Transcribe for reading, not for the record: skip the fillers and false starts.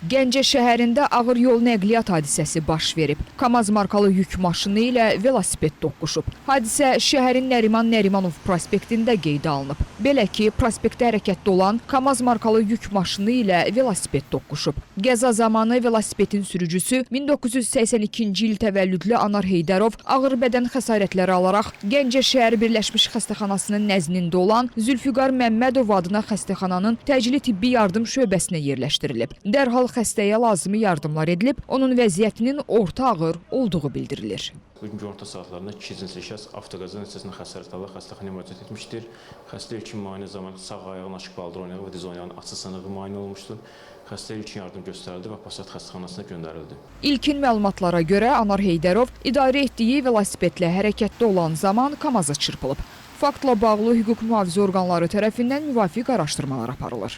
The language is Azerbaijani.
Gəncə şəhərində ağır yol nəqliyyat hadisəsi baş verib. KAMAZ markalı yük maşını ilə velosiped toqquşub. Hadisə şəhərin Nəriman Nərimanov prospektində qeydə alınıb. Belə ki, prospektdə hərəkətdə olan KAMAZ markalı yük maşını ilə velosiped toqquşub. Qəza zamanı velosipedin sürücüsü 1982-ci il təvəllüdlü Anar Heydərov ağır bədən xəsarətləri alaraq Gəncə şəhər Birləşmiş Xəstəxanasının nəzdində olan Zülfüqar Məmmədov adına xəstəxananın təcili tibbi yardım şöbəsinə yerləşdirilib. Dərhal xəstəyə lazımi yardımlar edilib, onun vəziyyətinin orta ağır olduğu bildirilir. Bugünkü orta saatlarında 2 cinsi şəxs avtoqəza nəticəsində xəsarət alıb xəstəxanaya müraciət etmişdir. Xəstə ilkin müayinə zamanı sağ ayağının açıq baldır oynağı və diz oynağının açıq sınığı müayinə olmuşdur. Xəstəyə ilkin yardım göstərildi və Passat xəstəxanasına göndərildi. İlkin məlumatlara görə Anar Heydərov idarə etdiyi velosipedlə hərəkətdə olan zaman KAMAZ-a çırpılıb. Faktla bağlı hüquq mühafizə orqanları tərəfindən müvafiq araşdırmalar aparılır.